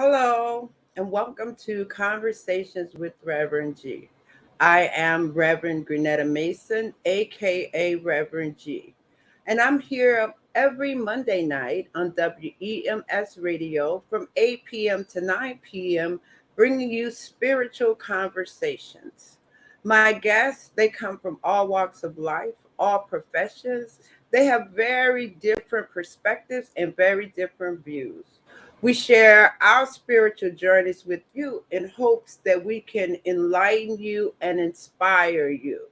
Hello, and welcome to Conversations with Reverend G. I am Reverend Grenetta Mason, aka Reverend G, and I'm here every Monday night on WEMS Radio from 8 p.m. to 9 p.m., bringing you spiritual conversations. My guests, they come from all walks of life, all professions. They have very different perspectives and very different views. We share our spiritual journeys with you in hopes that we can enlighten you and inspire you.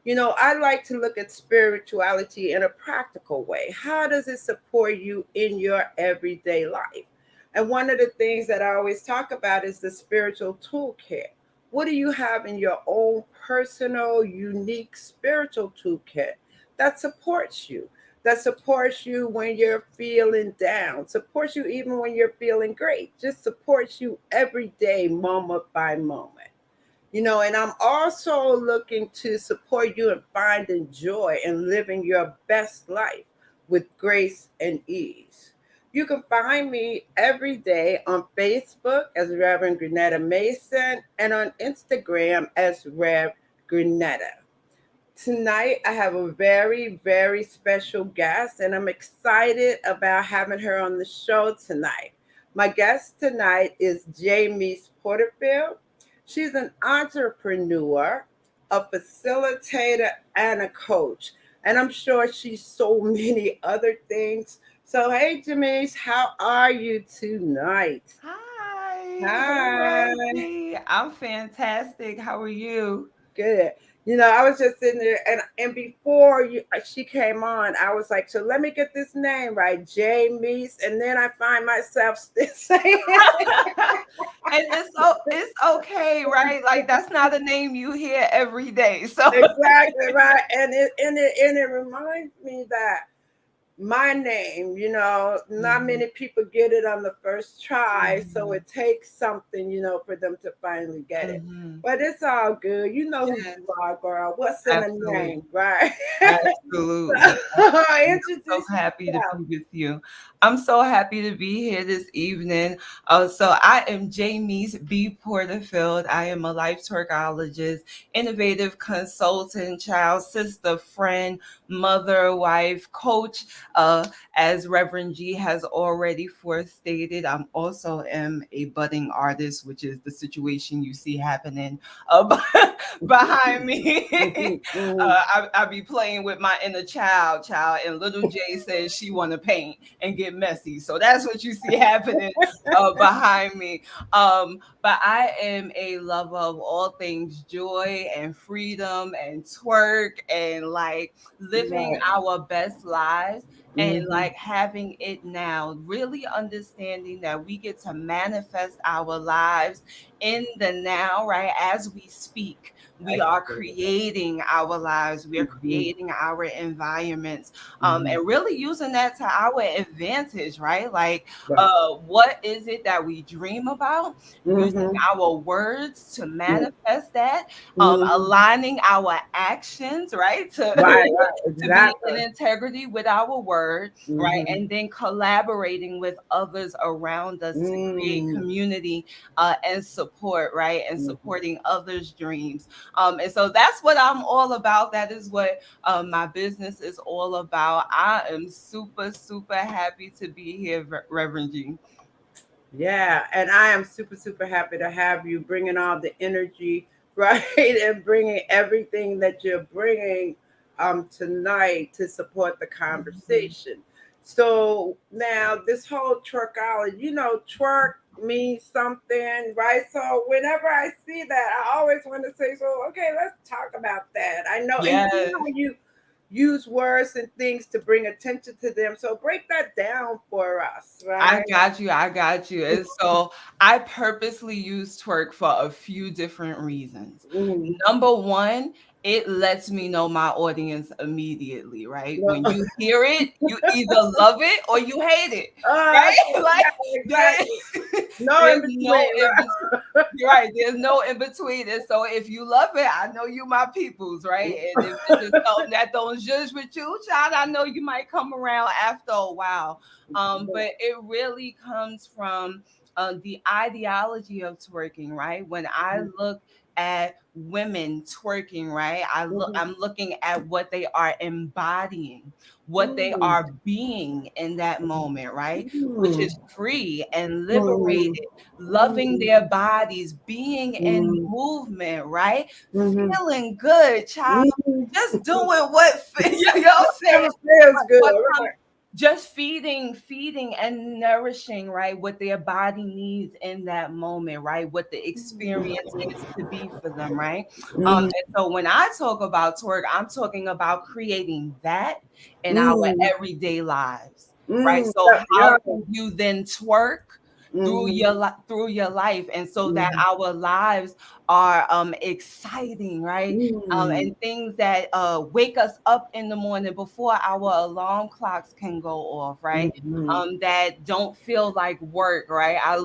I like to look at spirituality in a practical way. How does it support you in your everyday life? And one of the things that I always talk about is the spiritual toolkit. What do you have in your own personal, unique spiritual toolkit that supports you? That supports you when you're feeling down, supports you even when you're feeling great, just supports you every day, moment by moment. And I'm also looking to support you in finding joy and living your best life with grace and ease. You can find me every day on Facebook as Reverend Grenetta Mason and on Instagram as Rev Grenetta. Tonight, I have a very, very special guest, and I'm excited about having her on the show tonight. My guest tonight is Jamise Porterfield. She's an entrepreneur, a facilitator, and a coach. And I'm sure she's so many other things. So, hey, Jamise, how are you tonight? Hi, hey Hi. Reggie. I'm fantastic. How are you? Good. I was just sitting there, and before she came on, I was like, so let me get this name right, Jamise, and then I find myself still saying And it's okay, right? Like that's not a name you hear every day. So exactly right, and it reminds me that my name, not Mhm, many people get it on the first try, so mhm, it takes something, for them to finally get it. mhm. But it's all good. You know who Yes, you are, girl. What's in a absolutely. name, right? Absolutely. I'm so Introduce happy to yourself. be with you. I'm so happy to be here this evening. So I am Jamise B. Porterfield. I am a life twerkologist, innovative consultant, child, sister, friend, mother, wife, coach. Uh, as Reverend G has already forestated, I'm also am a budding artist, which is the situation you see happening uh, behind me. I be playing with my inner child, and little Jay says she want to paint and get messy. So that's what you see happening behind me. But I am a lover of all things joy and freedom and twerk and like living Right. our best lives. And Mm-hmm. like having it now, really understanding that we get to manifest our lives in the now, right? As we speak, we are creating our lives, we are Mm-hmm. creating our environments, Mm-hmm. and really using that to our advantage, right? Like, Right. what is it that we dream about? Using Mm-hmm. our words to manifest that, Mm-hmm. aligning our actions, right, to Right. Right. to be Exactly. in integrity with our word, right, Mm-hmm. and then collaborating with others around us to create Mm-hmm. community and support, right, and Mm-hmm. supporting others' dreams. And so that's what I'm all about. That is what my business is all about. I am super, super happy to be here, Reverend G. Yeah, and I am super, super happy to have you bringing all the energy, right, and bringing everything that you're bringing tonight to support the Mhm. conversation. So now this whole twerkology, twerk means something, right? So whenever I see that, I always want to say, so okay, let's talk about that. I know, and Yes. you use words and things to bring attention to them. So break that down for us, I right? got you. I got you. And so I purposely use twerk for a few different reasons. Mm, Number one it lets me know my audience immediately, right? No. When you hear it, you either love it or you hate it, right? Okay, Like yeah, exactly. there, No in there's between, no in between. Right, there's no in between. And so if you love it, I know you my peoples, right? And if it's just something that don't judge with you, child, I know you might come around after a while. But it really comes from the ideology of twerking, right? When I right? look at women twerking, right? Mhm, I'm looking at what they are embodying, what they mhm, are being in that moment, right? Which mhm, is free and mhm, liberated, loving mhm, their bodies, being in mhm, movement, right? mhm, Feeling good, child. mhm. Just doing what you know what I'm saying? Whatever feels good, What right? comes, just feeding and nourishing, right? What their body needs in that moment, right? What the experience is to be for them, right? Mhm, And so when I talk about twerk, I'm talking about creating that in our mhm, everyday lives, right? mhm. So Yeah. how can you then twerk Mhm, through your life, and so that mhm, our lives are exciting, right? mhm, And things that wake us up in the morning before our alarm clocks can go off, right? mhm, That don't feel like work, right? I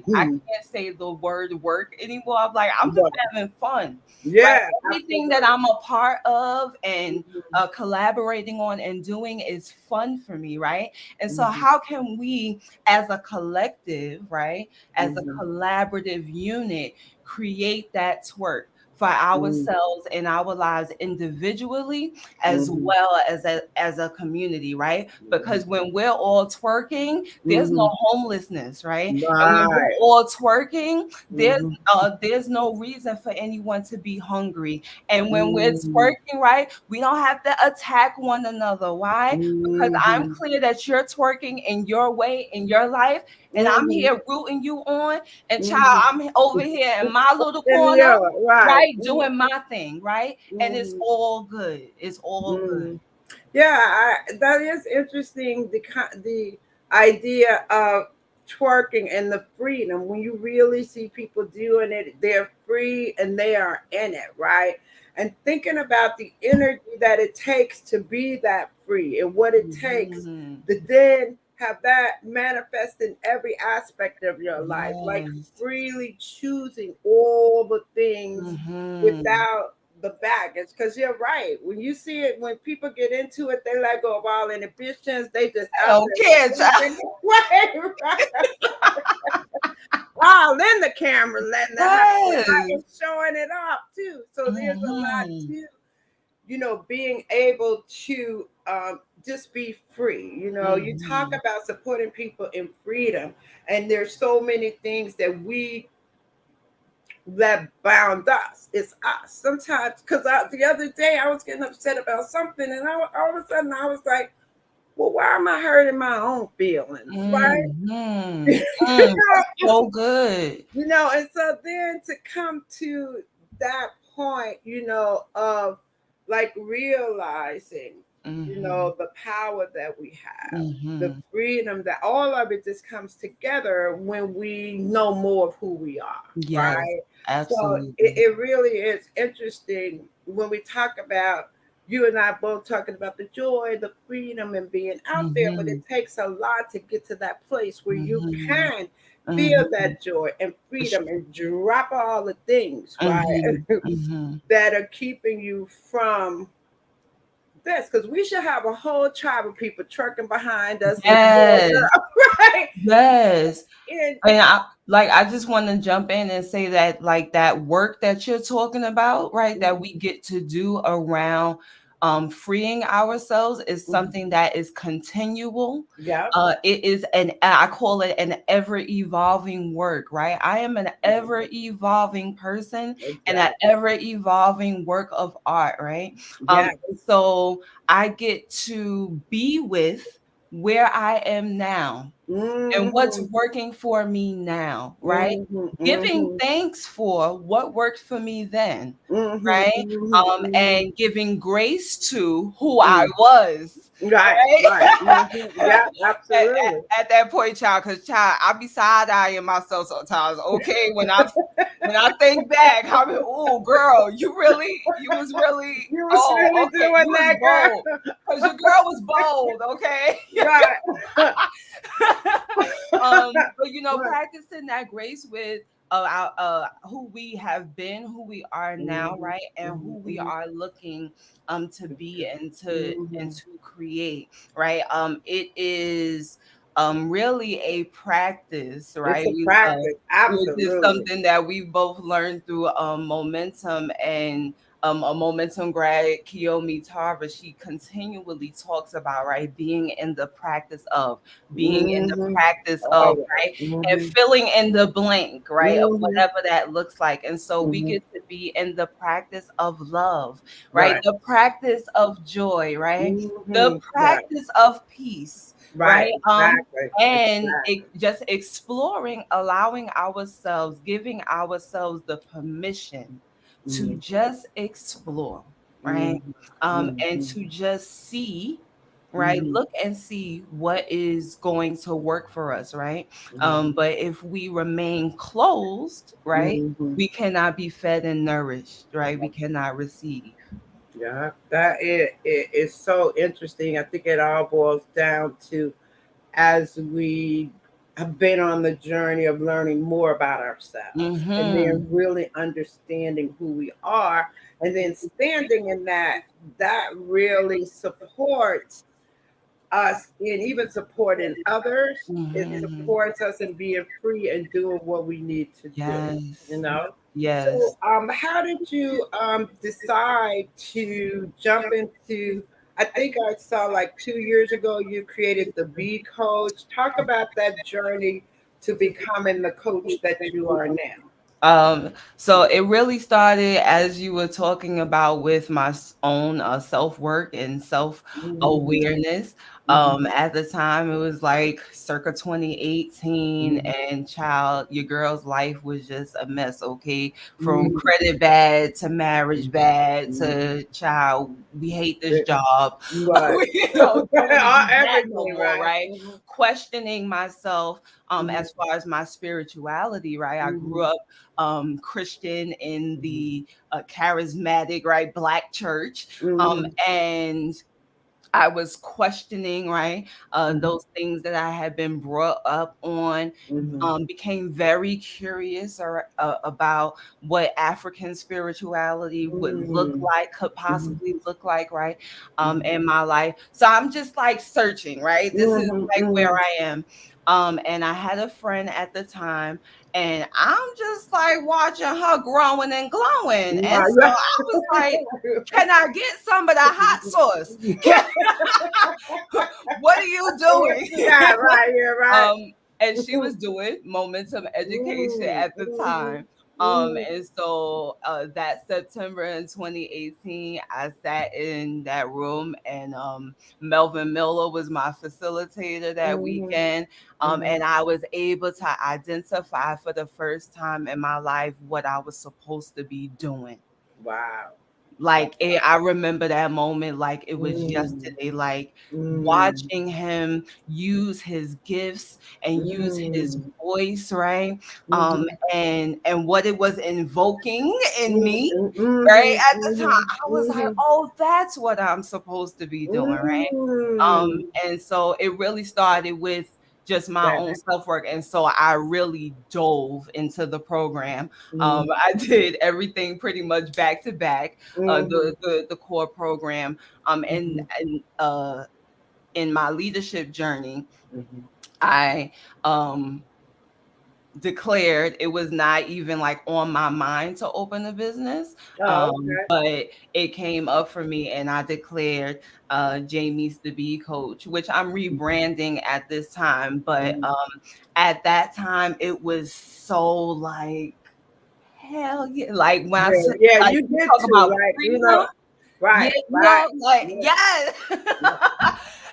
mhm. can't say the word work anymore. I'm like, I'm just Right. having fun, right? Yeah, Everything that absolutely. I'm a part of and Mhm, collaborating on and doing is fun for me, right? And so, mhm, how can we, as a collective, right, as a mhm, collaborative unit, create that twerk for mhm, ourselves and our lives individually as mhm, well as a community, right? Because when we're all twerking, there's no mhm. homelessness, right? And when we're Right. all twerking, Mhm, there's no reason for anyone to be hungry. And when we're mhm, twerking, right, we don't have to attack one another. Why? Because I'm mhm, clear that you're twerking in your way in your life, and I'm mhm, here rooting you on. And child, mhm. I'm over here in my little In the corner, yard, right. right, doing my thing, right? And it's Mhm, all good. It's all good. mhm. Yeah, that is interesting. The idea of twerking and the freedom when you really see people doing it, they're free and they are in it, right? And thinking about the energy that it takes to be that free and what it takes Mhm. to then have that manifest in every aspect of your life, like Yes. freely choosing all the things Mhm. without the baggage. Because you're right, when you see it, when people get into it, they let go of all inhibitions. They just I out don't there care, child. moving. Right, right. All in the camera, letting it happen, right, Yes. and showing it off too. So there's a lot Mhm. to, being able to just be free. You talk Mhm. about supporting people in freedom, and there's so many things that bound us. It's us. Sometimes, because the other day I was getting upset about something, and all of a sudden I was like, well, why am I hurting my own feelings, right? Mhm. Mm. That's so good. And so then to come to that point, of like realizing, Mhm. the power that we have, the Mhm. freedom, that all of it just comes together when we know more of who we are, Yes, right? So it, absolutely. it really is interesting when we talk about, you and I both talking about the joy, the freedom, and being out there, but it Mhm. takes a lot to get to that place where you Mhm. can feel Mhm. that joy and freedom and drop all the things, right, Mhm. Mhm. that are keeping you from this. Because we should have a whole tribe of people trucking behind us in the whole Yes. world, right? Yes. And And I just want to jump in and say that like that work that you're talking about, right, that we get to do around freeing ourselves is something that is continual. yeah, It is I call it an ever evolving work, right? I am an ever evolving person and an exactly. ever evolving work of art, right? Yeah. So I get to be with where I am now and what's Mm-hmm. working for me now, right? Mm-hmm. Giving Mm-hmm. thanks for what worked for me then, Mm-hmm. right? Mm-hmm. And Mm-hmm. giving grace to who I was, Right, right. right? Yeah, at, absolutely. at that point, child, because child, I be side eyeing myself sometimes. Okay, when I think back, I mean, oh girl, you was really, You was oh really okay, you doing was that, bold, girl. because your girl was bold. Okay. Right. But Right. practicing that grace with who we have been, who we are now, Mhm, right, and mhm, who we mhm. are looking to be and Mhm. to create, right. It is really a practice, It's right. a practice, Which is absolutely. something that we both learned through momentum, and a momentum grad, Kiyomi Tarver, she continually talks about, right, being in the practice of, being in the Mhm. practice of, Always. right, and Mhm. filling in the blank, right, of Mhm. whatever that looks like. And so we Mhm. get to be in the practice of love, right, Right. the practice of joy, right, the Mhm. Right. practice of peace, Right. right. Exactly. And Exactly. just exploring, allowing ourselves, giving ourselves the permission to Mhm. just explore, right, Mhm. and Mhm. to just see, right, Mhm. look and see what is going to work for us, right. Mhm. But if we remain closed, right, Mhm. we cannot be fed and nourished, right, we cannot receive. Yeah, that is so interesting. I think it all boils down to, as we have been on the journey of learning more about ourselves and then Mm-hmm. really understanding who we are, and then standing in that, that really supports us in even supporting others. It Mm-hmm. supports us in being free and doing what we need to do, you Yes. know? So, Yes. how did you decide to jump into? I think I saw like 2 years ago you created the B Coach. Talk about that journey to becoming the coach that you are now. So it really started, as you were talking about, with my own self work and self Mhm, awareness. mhm, At the time, it was like circa 2018, mhm, and child, your girl's life was just a mess. Okay, from mhm, credit bad to marriage bad mhm. to child, we hate this job. Right. We don't want to do that no Everything, more, right? right? Questioning myself Mhm, as far as my spirituality, right? I grew mhm, up Christian in mhm, the charismatic, right, Black church, mhm, and I was questioning, right, mhm, those things that I had been brought up on. mhm, Became very curious about what African spirituality would look mhm, like, could mhm, possibly look like, right, mhm, in my life. So I'm just like searching, right? This is mhm, like where mhm. I am. And I had a friend at the time, and I'm just like watching her growing and glowing. And Right, so I was like, can I get some of the hot sauce? yeah. What are you What doing? you got right here, right? um, and she was doing momentum education Mm, at the mhm, time. mhm, And so that September in 2018, I sat in that room, and Melvin Miller was my facilitator that mhm, weekend. mhm. And I was able to identify for the first time in my life what I was supposed to be doing. Wow. Wow. Like I remember that moment like it was Mm, yesterday, like mm, watching him use his gifts and use his mm, voice, right? Um, mhm, and what it was invoking in mm, me, right? mhm, At the time, mhm, I was like, mhm, oh, that's what I'm supposed to be doing, right? mm. And so it really started with just my That. own self work. And so I really dove into the program. Mm, I did everything pretty much back to back, mhm, the core program. mhm, And in my leadership journey, mhm. I declared it was not even like on my mind to open a business. Oh, okay. But it came up for me, and I declared Jamise B coach, which I'm rebranding at this time. But Mhm. at that time it was so like, hell yeah. Like when I Yeah, said, yeah, like you you get talk to about like, freedom. Yeah, right, right, like yeah, yes. yeah.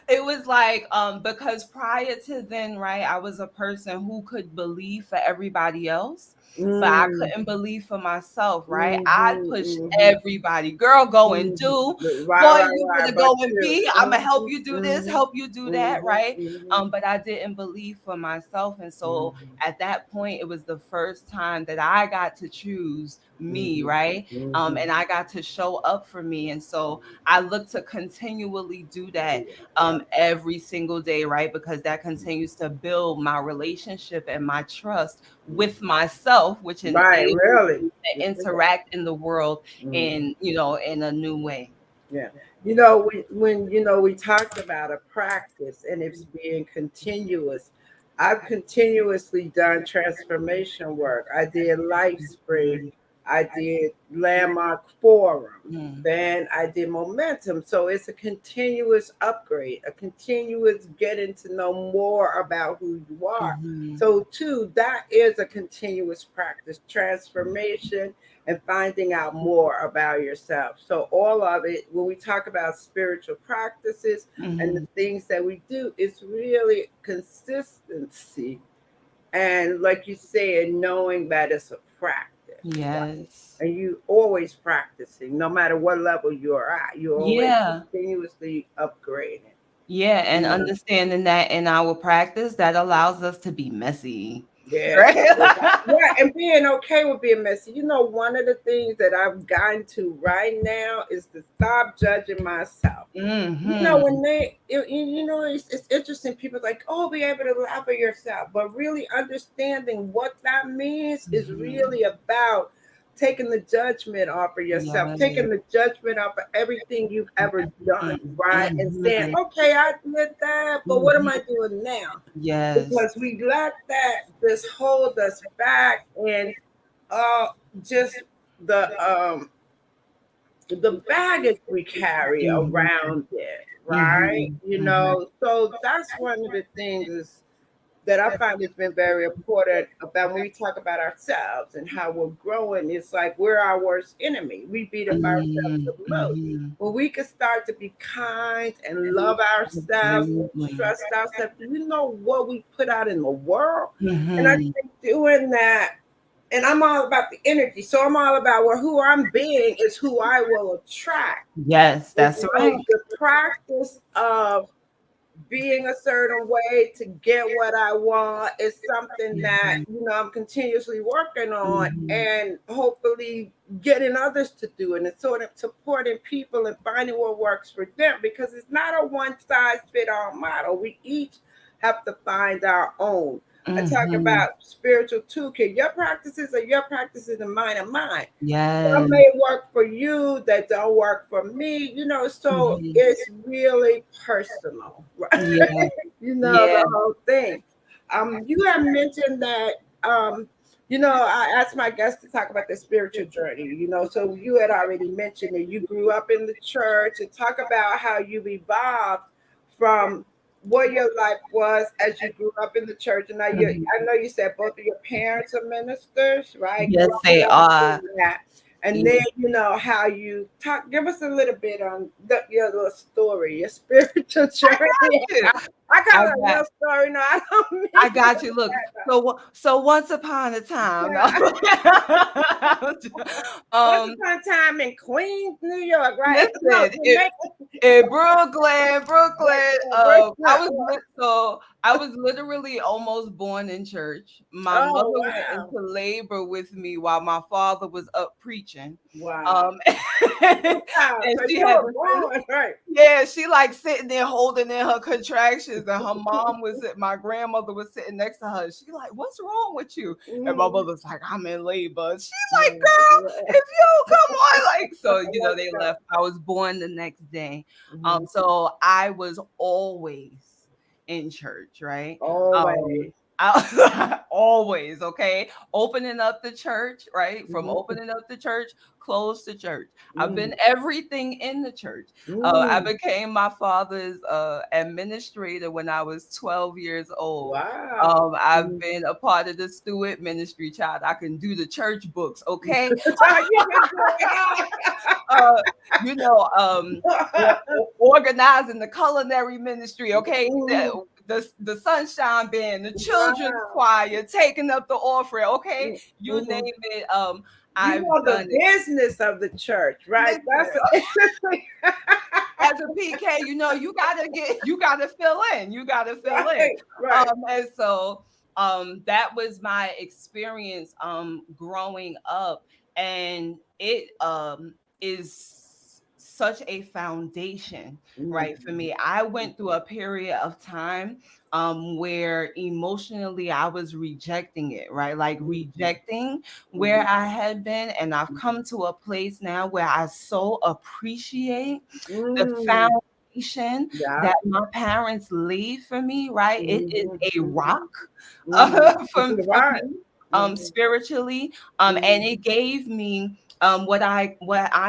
It was like because prior to then, right, I was a person who could believe for everybody else, but I Mm, couldn't believe for myself, right? I mhm, pushed mhm, everybody. Girl, go and mhm. do. Right, Boy, right, you right. better But go and you, be. I'm gonna help you do this, mhm, help you do that, mhm, right? mhm, But I didn't believe for myself. And so mhm, at that point, it was the first time that I got to choose me, mhm, right? mhm. And I got to show up for me. And so I look to continually do that Yeah. every single day, right? Because that continues to build my relationship and my trust with myself, which Right, enables really. me to Yes, it does. interact in the world Mhm. in, you know, in a new way. Yeah. When we talked about a practice and it's being continuous, I've continuously done transformation work. I did Life Spring, I did Landmark Forum, Mm-hmm. then I did Momentum. So it's a continuous upgrade, a continuous getting to know more about who you are. Mm-hmm. So, too, that is a continuous practice, transformation and finding out more about yourself. So, all of it, when we talk about spiritual practices and the Mm-hmm. things that we do, it's really consistency. And, like you said, knowing that it's a practice, right? Yes. And you always practicing, no matter what level you're at, you're always Yeah. continuously upgrading. Yeah, and You know? understanding that in our practice, that allows us to be messy. Yeah. Right? Yeah, and being okay with being messy. One of the things that I've gotten to right now is to stop judging myself. Mm-hmm. When it's interesting. People like, oh, be able to laugh at yourself, but really understanding what that means is Mm-hmm. really about taking the judgment off of yourself, Yes. taking the judgment off of everything you've ever done, right? And saying, Mm-hmm. okay, I did that, but what am I Mm-hmm. doing now? Yes. Because we let that just hold us back and uh just the um the baggage we carry Mm-hmm. around it, right? Mm-hmm. Mm-hmm. So that's one of the things that I find has been very important about when we talk about ourselves and how we're growing. It's like we're our worst enemy. We beat up ourselves the most. Mm-hmm. When we can start to be kind and love ourselves and Absolutely. trust ourselves, you know what we put out in the world. And I Mm-hmm. think doing that, and I'm all about the energy. So I'm all about who I'm being is who I will attract. Yes, And that's so right. the practice of being a certain way to get what I want is something that, Mm-hmm. I'm continuously working on Mm-hmm. and hopefully getting others to do it and sort of supporting people and finding what works for them because it's not a one size fit all model. We each have to find our own. I talk Mm-hmm. about spiritual toolkit. Your practices are your practices and mine are mine. Some Yes. may work for you that don't work for me, so Mm-hmm. it's really personal, right? Yeah. The Yeah. whole thing. You have mentioned that, I asked my guests to talk about their spiritual journey, so you had already mentioned that you grew up in the church and talk about how you evolved from what your life was as you grew up in the church. And now Mhm. I know you said both of your parents are ministers, right? Yes, they Growing up are. in that. And Yeah. then, how you talk, give us a little bit on your little story, your spiritual I journey. got you. I I call it a got little story. No, I don't I mean got you. Look, so once upon a time, no. that. Once um, upon a time in Queens, New York, right? No, listen, Jamaica. in Brooklyn. Brooklyn. I was literally almost born in church. My mother Oh, went wow. into labor with me while my father was up preaching. Wow. Um, Wow. and So she you had were to sit. born, right? Yeah, she like sitting there holding in her contractions, and her mom was my grandmother was sitting next to her. She like, "What's wrong with you?" And my Mhm. mother's like, "I'm in labor." She like, "Girl, Yeah. if you don't come on," like, so Let's they go. left. I was born the next day. Mhm. So I was always in church, right? Always. Always, okay, opening up the church, right? From Mhm. opening up the church, close the church. I've Mm. been everything in the church. I Mm. became my father's administrator when I was 12 years old. Wow. I've Mhm. been a part of the steward ministry, child. I can do the church books, okay? So you can do it. uh, you know, organizing the culinary ministry, okay? Mhm. the sunshine band, the children's Wow. choir, taking up the offering. Okay, you name Mm-hmm. it. You I've know the done it. business of the church, right? Listen, That's interesting. as a PK, you gotta fill in. You gotta fill in. Right, right. And so that was my experience growing up, and it is such a foundation, right, for Mm-hmm. me. I went through a period of time where emotionally I was rejecting it, right? Like Mm-hmm. rejecting Mm-hmm. where I had been, and I've come to a place now where I so appreciate the Mm. foundation Yeah. that my parents laid for me, right? It is Mm-hmm. a Mm-hmm. rock for Right. me Mm-hmm. spiritually. And Mm-hmm. it gave me what I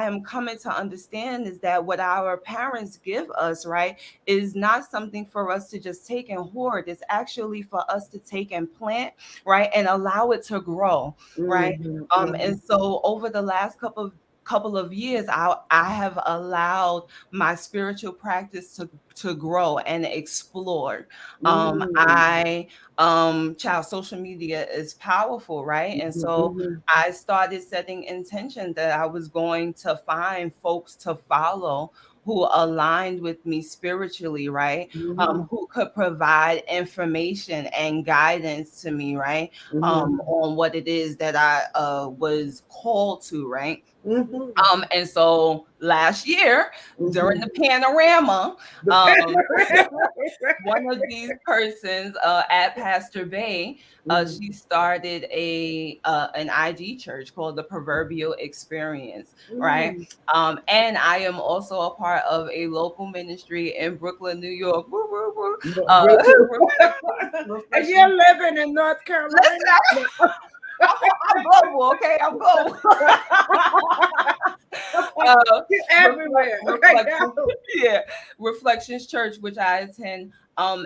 am coming to understand is that what our parents give us, right, is not something for us to just take and hoard. It's actually for us to take and plant, right, and allow it to grow, right? Mm-hmm. Mm-hmm. And so over the last couple of years, I have allowed my spiritual practice to grow and explore. Mm-hmm. I child social media is powerful, right? And so Mm-hmm. I started setting intention that I was going to find folks to follow who aligned with me spiritually, right? Mm-hmm. Who could provide information and guidance to me, right? Mm-hmm. On what it is that I was called to, right? Mm-hmm. And so last year during Mm-hmm. the panorama, The um, panorama. one of these persons at Pastor Bay, Mm-hmm. she started a an IG church called the Proverbial Experience, right? Mm. And I am also a part of a local ministry in Brooklyn, New York. Woo, woo, woo. Brooklyn. And Reflection. you're living in North Carolina? Listen, I'm global, okay? I'm global. You're everywhere. Okay, Reflections, go. yeah, Reflections Church, which I attend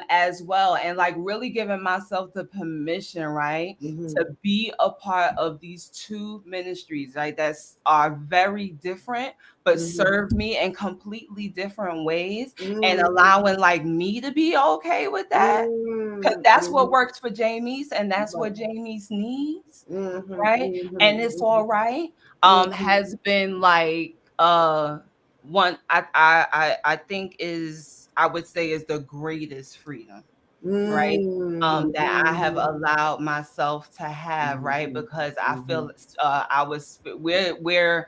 as well, and like really giving myself the permission, right, Mm-hmm. to be a part of these two ministries, right, that's are very different but Mm-hmm. serve me in completely different ways, and Mm-hmm. allowing like me to be okay with that, because that's what Mm-hmm. works for Jamie's, and that's what Jamie's needs, Mm-hmm. right? And it's Mm-hmm. all right. Mm-hmm. Has been like one I think is, I would say, is the greatest freedom, right? That I have Mm-hmm. allowed myself to have, right? Mm-hmm. Because I Mm-hmm. feel we're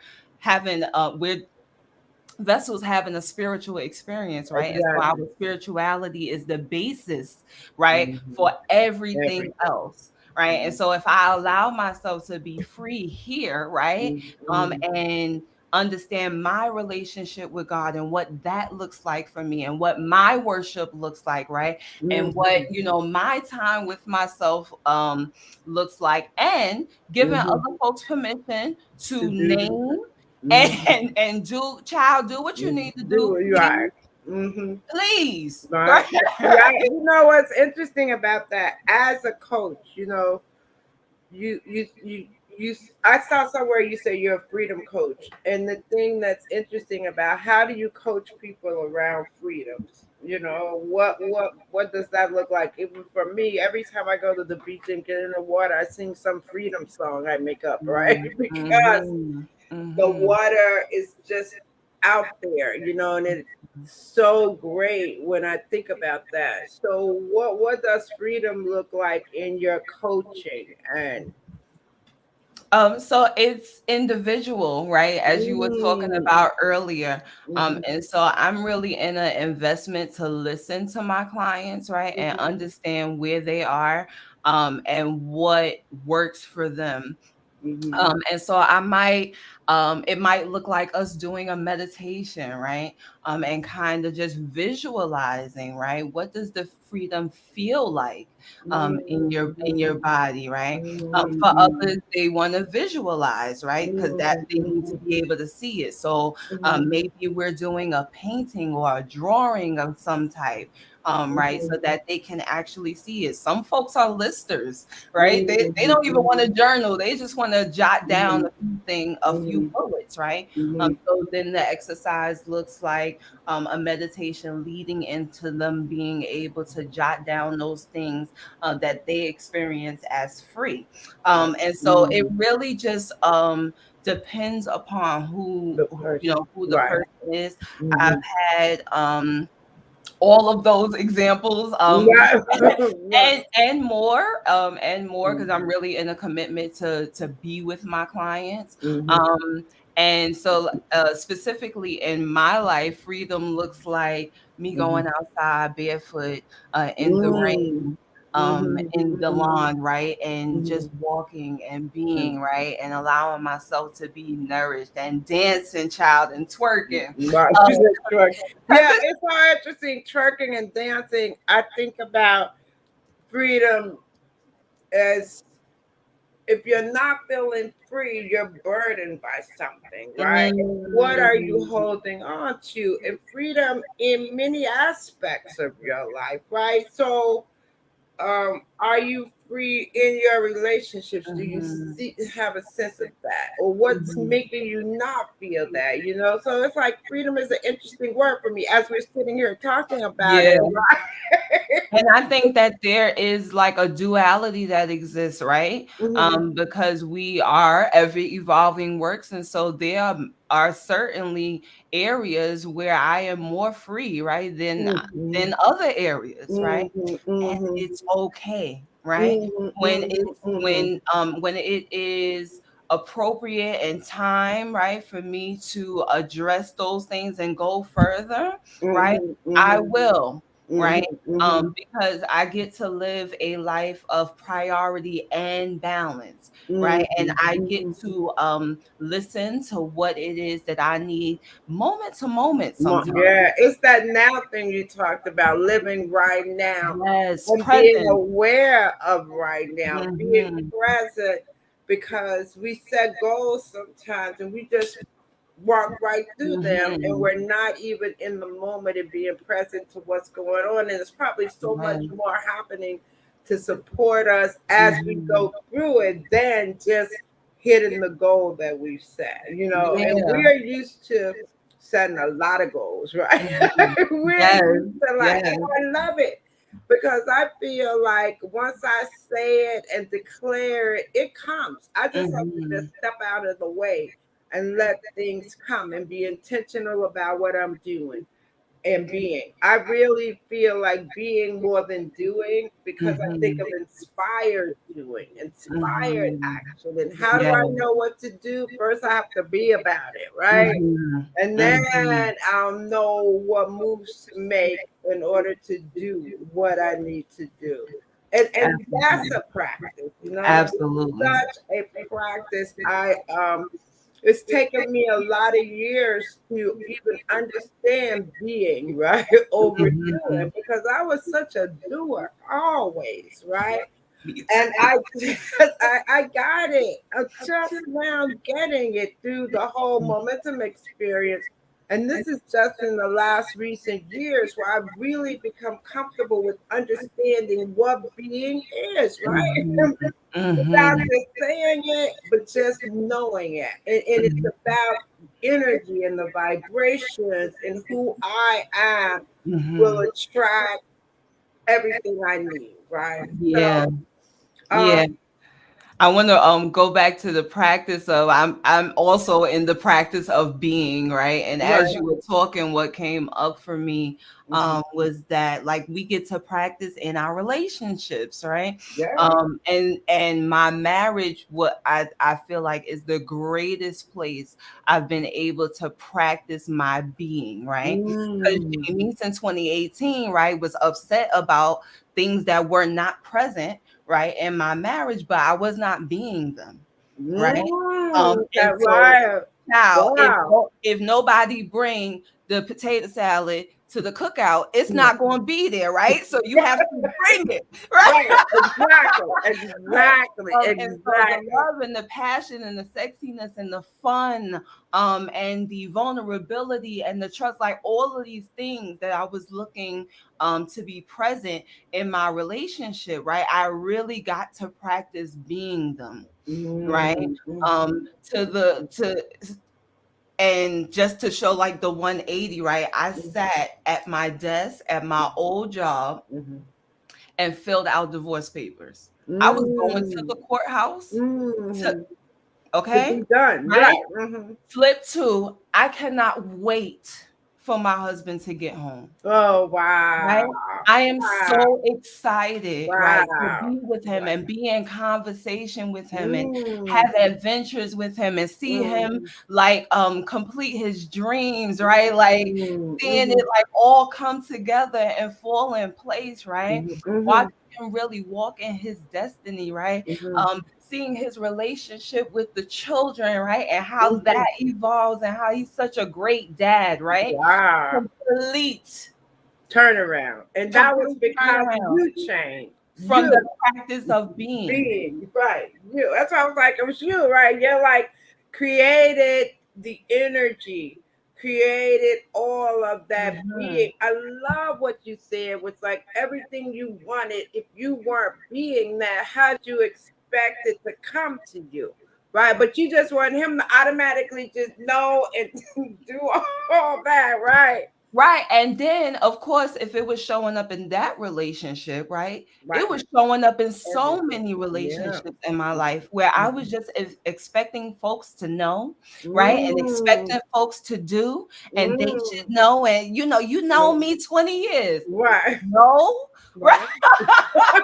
vessels having a spiritual experience, right? And so our Exactly. spirituality is the basis, right, Mm-hmm. for everything Everything. else, right? And so if I allow myself to be free here, right, Mm-hmm. and understand my relationship with God and what that looks like for me and what my worship looks like, right? And what, Mm-hmm. my time with myself looks like, and giving Mm-hmm. other folks permission To to do the name mm-hmm. and do, child, do what you need to Do do, what you are. please, Mm-hmm. please. Right. Right. Yeah. You know what's interesting about that? As a coach, you you you I saw somewhere you say you're a freedom coach, and the thing that's interesting about how do you coach people around freedoms, what does that look like? Even for me, every time I go to the beach and get in the water, I sing some freedom song I make up, right? Because Mhm, the mhm. water is just out there, and it's so great when I think about that. So what does freedom look like in your coaching? And So it's individual, right? As you were talking mm, about earlier. mhm, And so I'm really in an investment to listen to my clients, right? And mhm, understand where they are, and what works for them. mhm, And so it might look like us doing a meditation, right? And kind of just visualizing, right? What does the freedom feel like in your body, right? For mhm, others, they want to visualize, right? Because that they need to mhm, be able to see it. So mhm, maybe we're doing a painting or a drawing of some type, right? So mhm, that they can actually see it. Some folks are listers, right? They mhm, don't even want to journal. They just want to jot down mhm, a few mhm, bullets, right? mhm, So then the exercise looks like a meditation leading into them being able to jot down those things that they experience as free. And so it Mm. really just depends upon The person, who the right? person is. I've Mm-hmm. had all of those examples, Right, right. and more, because I'm Mm-hmm. really in a commitment to be with my clients. Mm-hmm. um and so specifically in my life, freedom looks like me going outside barefoot in the Mm-hmm. rain, in the Mm-hmm. lawn, right, and just Mm-hmm. walking and being right and allowing myself to be nourished and dancing, child, and twerking. Right. um, She said twerk. Yeah, it's so interesting. Twerking and dancing. I think about freedom as if you're not feeling free, you're burdened by something, right? What are you mm, holding on to? And freedom in many aspects of your life, right? So, are you free in your relationships? Do you mhm. have a sense of that, or what's Mhm. making you not feel that? You know, so it's like freedom is an interesting word for me as we're sitting here talking about it, Yeah. right? And I think that there is like a duality that exists, right? Hmm. Because we are ever evolving works. And so there are certainly areas where I am more free, right, Hmm. than other areas, right? Hmm. And Hmm. it's okay, right? Hmm. When Hmm. it's when it is appropriate and time, right, for me to address those things and go further, right? Hmm. I Hmm. will, Hmm. right? Hmm. Because I get to live a life of priority and balance, right? And Hmm. I get Hmm. to listen to what it is that I need moment to moment sometimes. Yeah, it's that now thing you talked about, living right now Yes, and being present. aware of right now, being Hmm. present, because we set goals sometimes and we just walk right through them and Hmm. we're not even in the moment and being present to what's going on. And there's probably so much Yeah. more happening to support us as we Hmm. go through it than just hitting the goal that we've set, you know. And Yeah. we are used to setting a lot of goals, right? Mhm. We're Yes. used to like, Yes. and I love it because I feel like once I say it and declare it, it comes. I just have to Hmm. just step out of the way and let things come and be intentional about what I'm doing and being. I really feel like being more than doing because I think of Hmm. inspired doing, inspired Hmm. action. And how do Yeah. I know what to do? First, I have to be about it, right? Hmm. And then Hmm. I'll know what moves to make in order to do what I need to do. And that's Absolutely. a practice, you know, it's Absolutely. such a practice. It's taken me a lot of years to even understand being right over Hmm. doing because I was such a doer always, right? Me And too. I just I got it. I'm just now getting it through the whole momentum experience. And this is just in the last recent years where I've really become comfortable with understanding what being is, Hmm. right? Without Hmm. just saying it, but just knowing it. And it's about energy and the vibrations and who I am will Hmm. attract everything I need, right? Yeah. So, um, Yeah. I want to go back to the practice of I'm also in the practice of being, right? And as right. you were talking, what came up for me Mhm. was that like we get to practice in our relationships, right? Yeah. And my marriage, what I feel like is the greatest place I've been able to practice my being, right? Because Mm. Jamie since 2018, right, was upset about things that were not present, right, in my marriage, but I was not being them, right? And That so right. now, Wow. if nobody bring the potato salad to the cookout, it's Mm. not going to be there, right? So you have to bring it, right? Right. Exactly. Right. Exactly. And so the Exactly. love and the passion and the sexiness and the fun, and the vulnerability and the trust, like all of these things that I was looking to be present in my relationship, right? I really got to practice being them, right? Mm. Um, Mhm. to the to and just to show like the 180, right? I Mhm. sat at my desk at my old job Mhm. and filled out divorce papers. I was going to Mm. the courthouse to, Mm. To okay, be done. right? Right. Mm-hmm. Flip two, I cannot wait for my husband to get home. Oh, Right? wow. I am Wow. so excited, right, to Wow. be with him Wow. and be in conversation with him and Mm. have adventures with him and see him Mm. like complete his dreams, right? Like Mm. seeing Mm. it like all come together and fall in place, right? Mhm, mhm, Watching him really walk in his destiny, right? mhm, Seeing his relationship with the children, right? And how that mhm. evolves and how he's such a great dad, right? Wow. Complete Turnaround. And that was complete because turnaround you changed. from the You practice of being. being, right. You. That's why I was like, it was you, right? You're like created the energy, created all of that being. Mhm. I love what you said was like everything you wanted. If you weren't being that, how'd you expect it to come to you? Right. But you just want him to automatically just know and do all that, right? Right. And then, of course, if it was showing up in that relationship, right, Right. it was showing up in so Everything. many Yeah. relationships in my life where I was Mhm. just expecting folks to know, right, and Mm, expecting folks to do, and they should mm, know. And you know mm. me 20 years. Right. No, right? Right.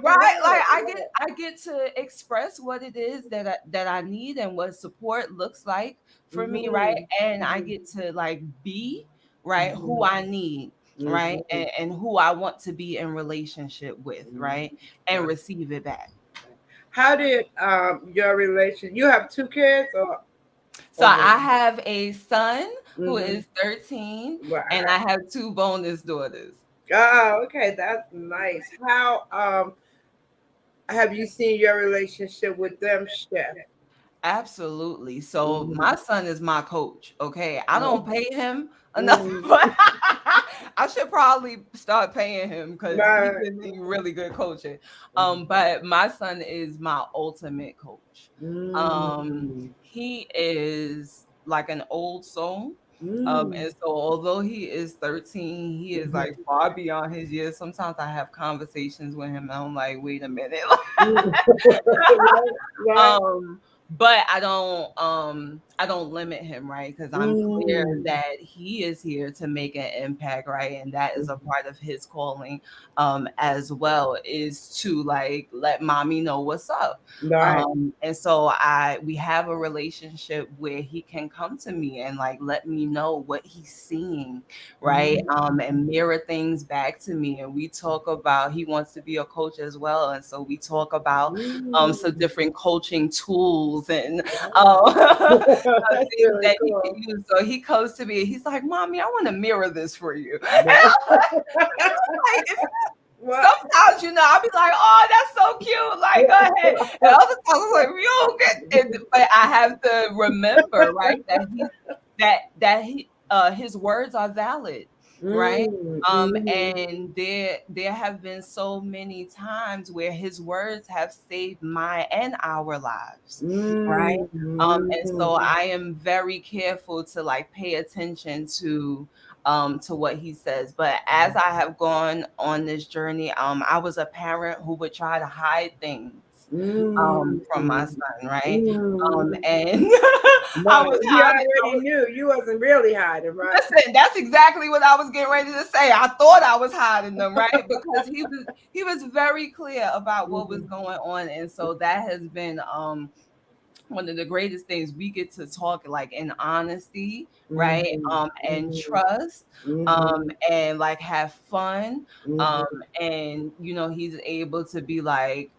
Right, like Right. I get to express what it is that I need and what support looks like for me, right? Mhm, And I mhm, get to like be right who mhm, I need, right? mhm, And who I want to be in relationship with, mhm. right? And Right. receive it back. How did your relation? You have two kids, So or one? I have a son who Mm-hmm. is 13 and Wow. I have two bonus daughters. Oh, okay, that's nice. How have you seen your relationship with them shift? Absolutely. So Mm-hmm. my son is my coach. Okay. I don't pay him enough, but Mm-hmm. I should probably start paying him because he Right. gives me really good coaching. But my son is my ultimate coach. Mm-hmm. He is like an old soul. Mm-hmm. And so although he is 13, he is like far beyond his years. Sometimes I have conversations with him and I'm like, wait a minute. Right. Right. um but I don't limit him, right, because I'm clear Mm. that he is here to make an impact, right, and that is a Mhm. part of his calling as well, is to like let mommy know what's up. Right. And so I we have a relationship where he can come to me and like let me know what he's seeing, right, and Mm. mirror things back to me, and we talk about, he wants to be a coach as well, and so we talk about some Mm. different coaching tools and Wow. That's things really that he can cool. use. So he comes to me, he's like, "Mommy, I want to mirror this for you." Wow. Like, if What? sometimes, I'll be like, "Oh, that's so cute." Like, go ahead. And other times I'm like, "You don't get it." But I have to remember, right, that his words are valid, right? Mm. Mm. And there have been so many times where his words have saved my and our lives, right? Mm. And so Mm. I am very careful to like pay attention to what he says. But as I have gone on this journey, I was a parent who would try to hide things Mm. from my Mm. son, right? Mm. And I Right. was He hiding. already knew you wasn't really hiding, right? Listen, that's exactly what I was getting ready to say. I thought I was hiding them, right? Because he was very clear about what was Mhm. going on, and so that has been one of the greatest things. We get to talk like in honesty, right? Mhm. And Mhm. trust, Mhm. and like have fun, um, Mhm. and he's able to be like,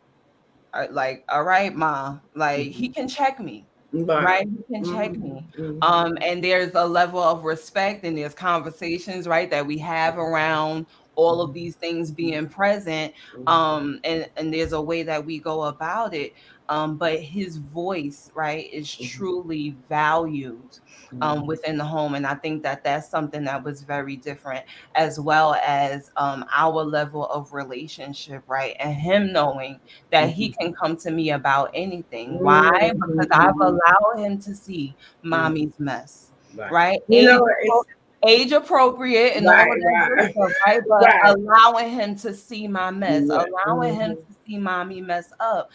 all right, ma, like he Mhm. can check me, Right. right? He can check Mhm. me. Mhm. And there's a level of respect and there's conversations, right, that we have around all of Mhm. these things being present. Mhm. And there's a way that we go about it. But his voice, right, is Mhm. truly valued Mhm. within the home. And I think that that's something that was very different, as well as our level of relationship, right? And him knowing that he Mhm. can come to me about anything. Why? Because I've Mhm. allowed him to see Mhm. mommy's mess, Right. right? You And know, it's so, age appropriate and all Right, of that good right, stuff, right? But right. allowing him to see my mess, Yeah. allowing him to see mommy mess up,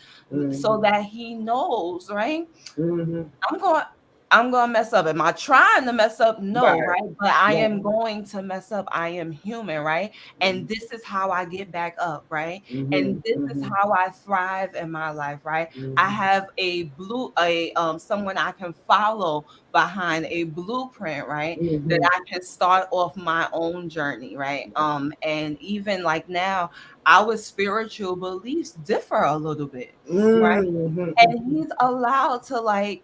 so Hmm. that he knows, right? Hmm. I'm going I'm going to mess up. Am I trying to mess up? No, Right, right? But I right. am going to mess up. I am human, right? And this is how I get back up, right? Hmm. And this is Hmm. how I thrive in my life, right? I Hmm. have a someone I can follow behind a blueprint, right? That Hmm. I can start off my own journey, right? And even like now, our spiritual beliefs differ a little bit, right? And Hmm. he's allowed to like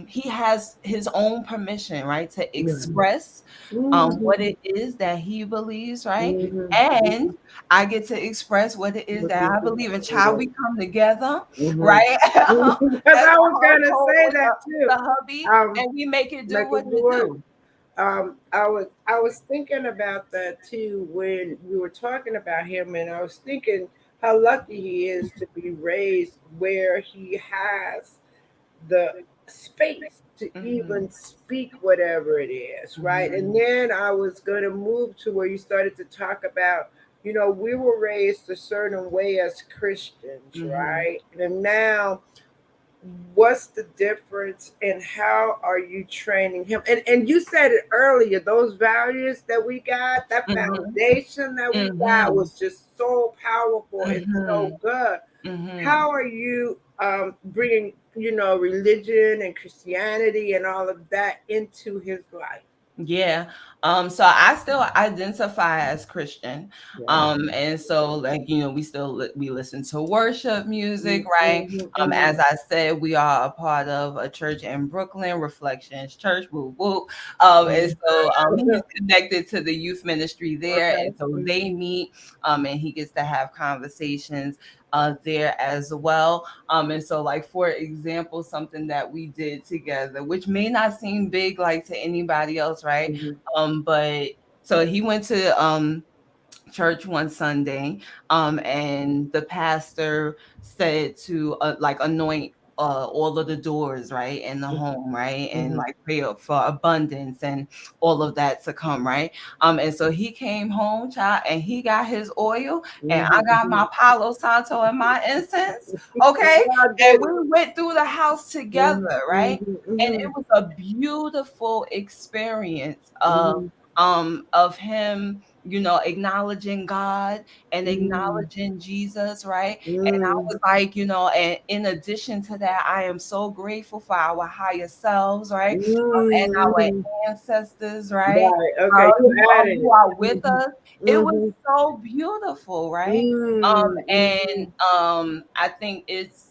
he has his own permission, right, to express what Hmm. it is that he believes, right? Hmm. And I get to express what it is What that you I think believe in. Child, about we come together, it? right? Because As I a was gonna household say with that the too. hubby, Um, and we make it do make what it it do it. do. I was thinking about that too when we were talking about him, and I was thinking how lucky he is to be raised where he has the space to Hmm. even speak whatever it is, right? And Hmm. then I was going to move to where you started to talk about, we were raised a certain way as Christians, Hmm. right? And now what's the difference and how are you training him? And you said it earlier, those values that we got, that Hmm. foundation that we got Hmm. was just so powerful and so Hmm. good. Hmm. How are you bringing religion and Christianity and all of that into his life? Yeah. So I still identify as Christian. Yeah. And so like, we still we listen to worship music, right? Mm-hmm, mm-hmm, As I said, we are a part of a church in Brooklyn, Reflections Church, whoop whoop. And mm-hmm. so he's connected to the youth ministry there. Okay. And so Mm-hmm, they meet and he gets to have conversations there as well. And so, like, for example, something that we did together, which may not seem big like to anybody else, right? mm-hmm, But so he went to church one Sunday, and the pastor said to like anoint all of the doors, right, in the home, right, and mm-hmm, like pray up for abundance and all of that to come, right. And so he came home, child, and he got his oil, and I got mm-hmm. my Palo Santo and my incense, okay, Y'all and did we it. went through the house Mm-hmm, together, right, and mm-hmm, it was a beautiful experience mm-hmm, of him, acknowledging God and mm-hmm, acknowledging Jesus, right? And I mm-hmm, was like, and in addition to that, I am so grateful for our higher selves, right? And our mm-hmm. ancestors, right? Right. Okay. You added Who it. are with Mm-hmm, us. It was mm-hmm, so beautiful, right? mm-hmm, And I think it's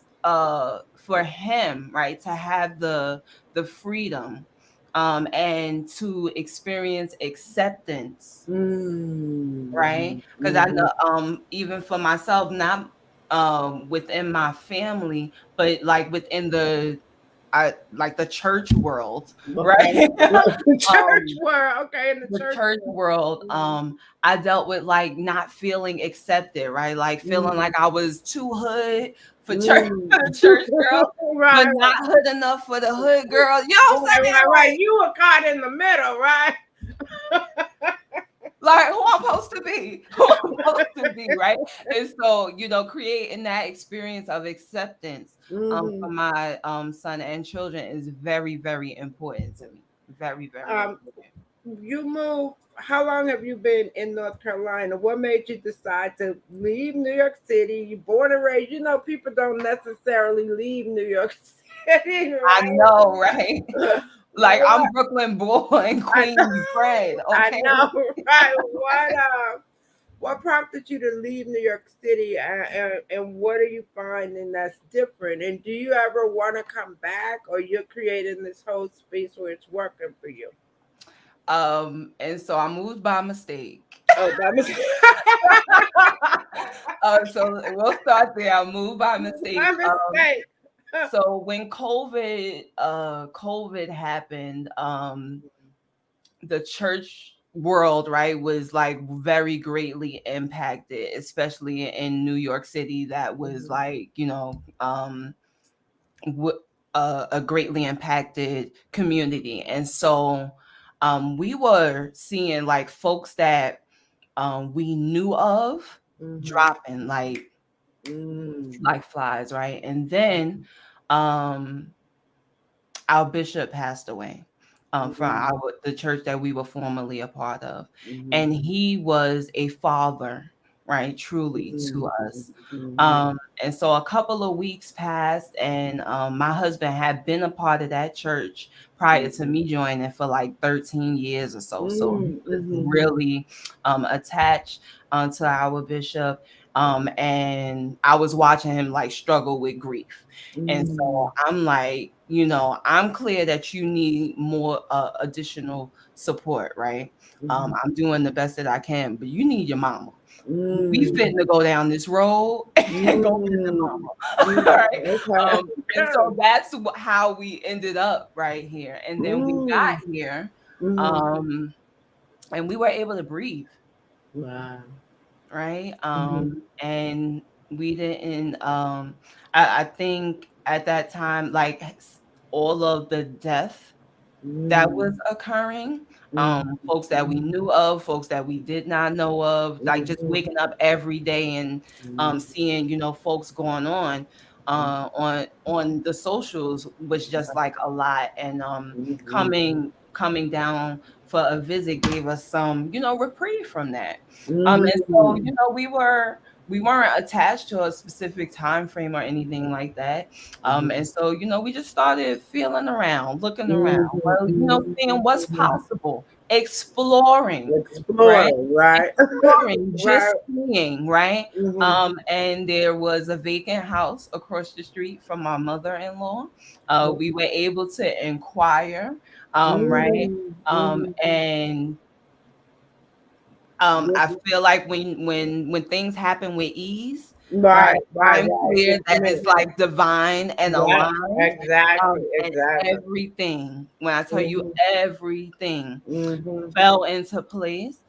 for him, right, to have the freedom and to experience acceptance, right? Because I mm-hmm. know even for myself, not within my family, but like within the church world, right? Okay. Church um world. Okay, in the the church church world. world, Mm-hmm. I dealt with like not feeling accepted, right? Like feeling like I was too hood for church Mm-hmm. for the church girl, but Right. not hood enough for the hood girl. You know what I'm Right. saying? Right. Right. You were caught in the middle, right? Like who I'm supposed to be, who I'm supposed to be, right? And so, creating that experience of acceptance Mm-hmm. for my son and children is very, very important to me. Very, very Um, important. you moved. How long have you been in North Carolina? What made you decide to leave New York City? You born and raised. People don't necessarily leave New York City, I know, right? right? Like What I'm Brooklyn born, I know, Queens bred, I okay? know, right? What prompted you to leave New York City, and what are you finding that's different? And do you ever want to come back, or you're creating this whole space where it's working for you? And so I moved by mistake. Oh, that was So we'll start there. I moved by mistake. my mistake. So when COVID happened, the church world, right, was like very greatly impacted, especially in New York City. That was Mhm, like, w- a greatly impacted community. And so we were seeing like folks that we knew of Mhm. dropping Mm. like flies, right? And then um our bishop passed away from Mhm. the church that we were formerly a part of, Mhm. and he was a father, right, truly to Mhm. us. Mhm. And so a couple of weeks passed, and my husband had been a part of that church prior to Mhm. me joining for like 13 years or so. So he Mm. was Mhm. really attached to our bishop. And I was watching him like struggle with grief. And so Mhm. I'm like, I'm clear that you need more additional support, right? Mhm. I'm doing the best that I can, but you need your mama. We Mm. fitting to go down this road and go visit Mm. mama, Mm. right? Okay. And Okay. so that's how we ended up right here. And then we got Mm. here, Mhm. um, and we were able to breathe, Wow. right? Mhm. And we didn't. I think at that time, like all of the death that was Mm. occurring. Mhm. Folks that we knew of, folks that we did not know of, like just Mhm. waking up every day and Mhm. seeing, folks going on the socials was just like a lot. And Mhm. coming down for a visit gave us some, reprieve from that. And so, Mhm. we weren't attached to a specific time frame or anything like that. And so, we just started feeling around, looking around, Mhm. well, Mhm. seeing what's Mhm. possible, exploring, right? Exploring, right? Exploring, Right. just seeing, right? Mhm. And there was a vacant house across the street from my mother-in-law. We were able to inquire, right? Mhm. Mhm. And I Mhm. feel like when things happen with ease, right? Right, right, I'm right. clear It's that it's meant. like divine and Right. aligned. Exactly. And Exactly. everything, when I tell you Mhm. everything Mhm. fell into place,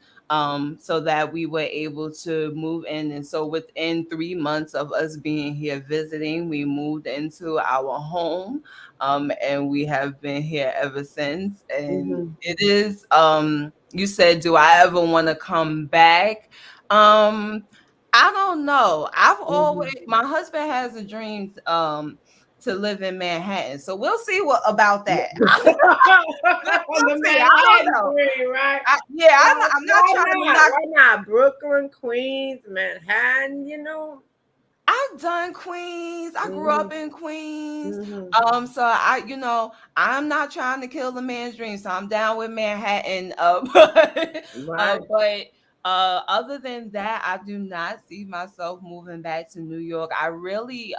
so that we were able to move in. And so within 3 months of us being here visiting, we moved into our home, and we have been here ever since. And Mhm. it is, you said, do I ever want to come back? um I don't know. I've always, Mhm. my husband has a dream to live in Manhattan, so we'll see what about that. We'll The see. I don't Manhattan know. Three, right? Yeah, Well, I'm not why trying to not? knock. Why not? Brooklyn, Queens, Manhattan, you know? I've done Queens. I grew Mhm. up in Queens. Mhm. So I'm not trying to kill the man's dream. So I'm down with Manhattan. Right. But other than that, I do not see myself moving back to New York. I really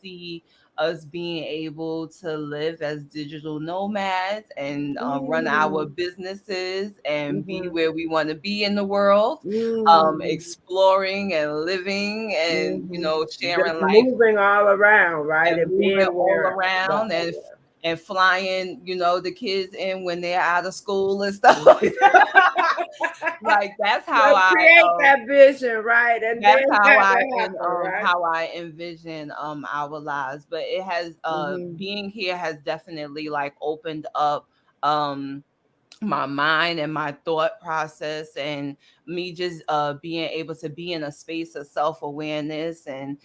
see us being able to live as digital nomads and run our Mm. businesses and be Mhm. where we want to be in the world, Mm. exploring and living and Mhm. sharing Just life moving all around, right? and And moving being all where, around right, and flying the kids in when they're out of school and stuff yeah. like that. Like Let's create that vision, right? And then that's how that I will happen, right? how I envision our lives. But it has Mhm. being here has definitely like opened up um my mind and my thought process, and me just being able to be in a space of self-awareness, and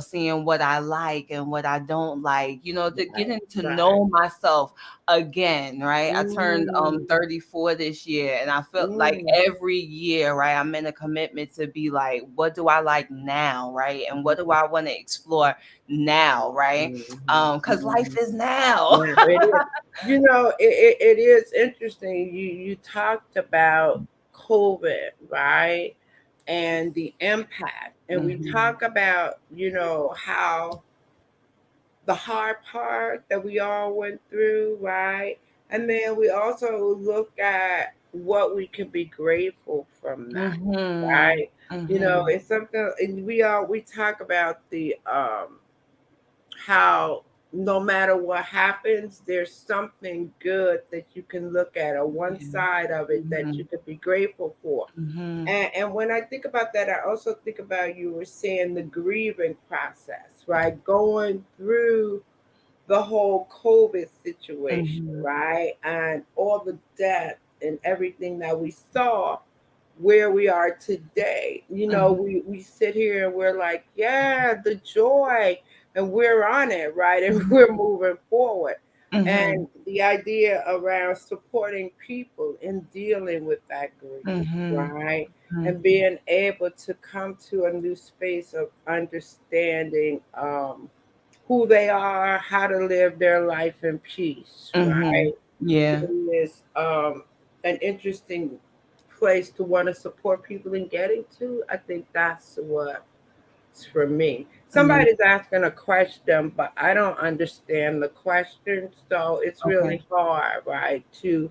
seeing what I like and what I don't like, Right, getting to right. know myself again, right? I turned Mm. 34 this year, and I felt like Mm. every year, right, I'm in a commitment to be like, what do I like now, right? And what do I want to explore now, right? Mhm. Because life Mhm. is now. Yeah, it is. You know, it is interesting. You talked about COVID, right? And the impact. And we Mhm. talk about, how the hard part that we all went through, right? And then we also look at what we can be grateful from that, Mhm. right? Mhm. It's something, and we talk about the how no matter what happens, there's something good that you can look at, or one Yeah. side of it that you Mhm. could be grateful for. Mhm. And when I think about that, I also think about, you were saying, the grieving process, right? Going through the whole COVID situation, Mhm. right? And all the death and everything that we saw where we are today. Mhm. We sit here and we're like, yeah, the joy, and we're on it, right? And Mhm. we're moving forward. Mhm. And the idea around supporting people in dealing with that grief, Mhm. right? Mhm. And being able to come to a new space of understanding who they are, how to live their life in peace, Mhm. right? Yeah. Is an interesting place to want to support people in getting to. I think that's what's for me. Yeah. Somebody's asking a question, but I don't understand the question, so it's Okay. really hard, right, to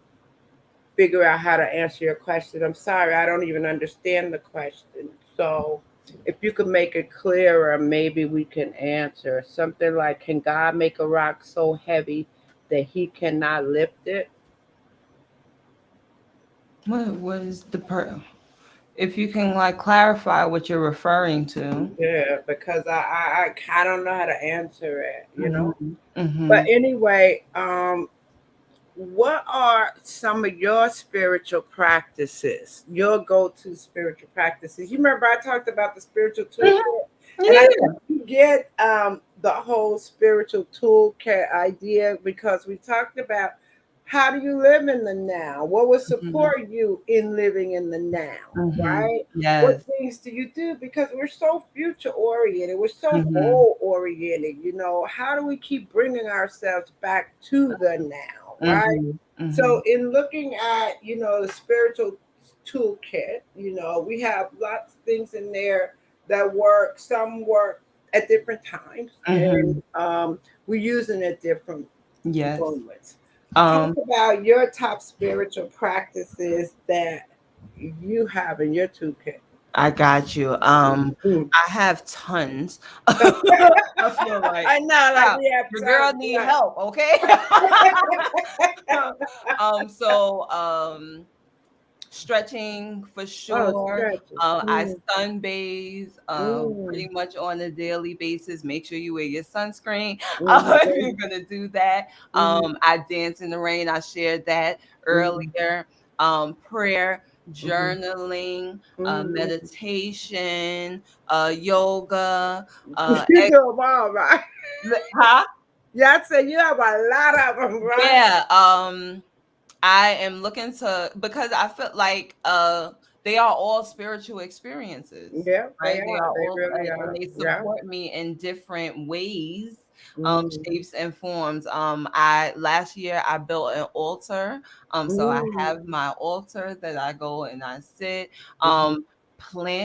figure out how to answer your question. I'm sorry, I don't even understand the question. So if you could make it clearer, maybe we can answer something like, can God make a rock so heavy that he cannot lift it? What was the if you can like clarify what you're referring to? Yeah, because I don't know how to answer it. Mhm. But Mhm. anyway, what are some of your spiritual practices, your go-to spiritual practices? You remember I talked about the spiritual Mhm. toolkit, and I Yeah. think you get the whole spiritual toolkit idea because we talked about how do you live in the now? What will Mhm. support you in living in the now, Mhm. right? What Yes. things do you do? Because we're so future oriented, we're so Mhm. goal oriented. How do we keep bringing ourselves back to the now, right? Mhm. So, Mhm. in looking at the spiritual toolkit, we have lots of things in there that work. Some work at different times, and Mhm. we're using at different Yes. moments. Talk Um, about your top spiritual practices that you have in your toolkit. I got you. Mm. I have tons. I feel like, I know, like wow, we have your girl some, need help, okay? So stretching for oh, sure. stretches. I Mm, sunbathe mm, pretty much on a daily basis. Make sure you wear your sunscreen if mm, you're gonna do that. mm, I dance in the rain. I shared that mm, earlier. Prayer, mm, journaling, mm. meditation, yoga, You do them all, right? huh? Yeah, I said you have a lot of them, right? Yeah. I am looking to, because I feel like they are all spiritual experiences, Yeah, they right? They are. are They all really and are. they Yeah. support me in different ways, Mm, shapes and forms. I last year I built an altar. So I mm, have my altar that I go and I sit, mm.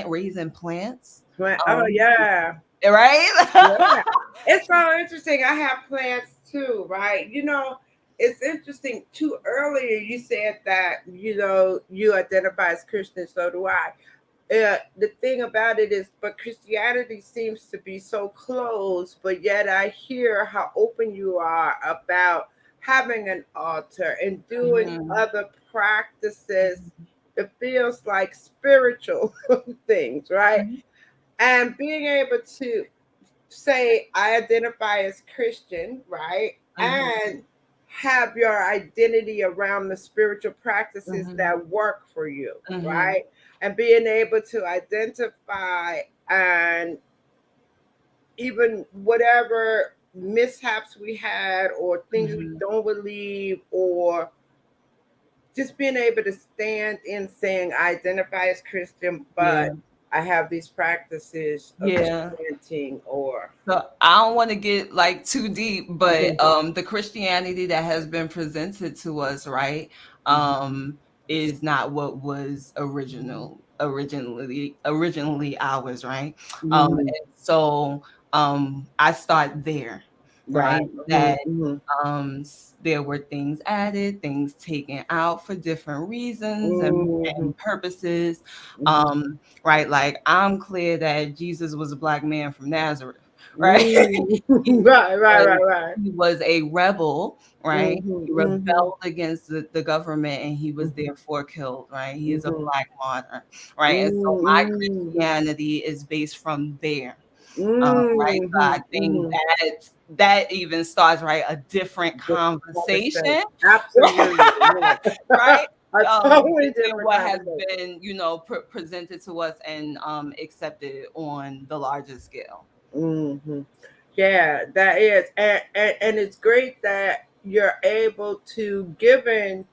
raising plants. Oh Um, yeah. right? Yeah. It's so interesting. I have plans too, right? It's interesting too. Earlier you said that, you identify as Christian, so do I. The thing about it is, but Christianity seems to be so closed, but yet I hear how open you are about having an altar and doing Mhm. other practices. It feels like spiritual things, right? Mhm. And being able to say, I identify as Christian, right? Mhm. And have your identity around the spiritual practices Mhm. that work for you, Mhm. right? And being able to identify, and even whatever mishaps we had or things we Mhm. don't believe, or just being able to stand in saying, I identify as Christian, Yeah. but I have these practices of Yeah. chanting or So I don't want to get like too deep, but Mhm, the Christianity that has been presented to us, right, mhm, is not what was originally ours, right? mhm. And so I start there, Right. right? Mhm, That mhm, there were things added, things taken out for different reasons mhm, and purposes. mhm, Right, like I'm clear that Jesus was a black man from Nazareth, right? mhm. he Right, right, was right, right. he was a rebel, right? Mhm, He mhm, rebelled against the government and he was mhm, therefore killed, right? He is a mhm, black martyr, right? And so my mhm, Christianity is based from there. Right. So I mhm, think mhm. that even starts right a different Good conversation, conversation. Absolutely. Yeah. right? A totally than different what has conversation. been, presented to us and accepted on the larger scale. Hmm. Yeah, that is, and it's great that you're able to, given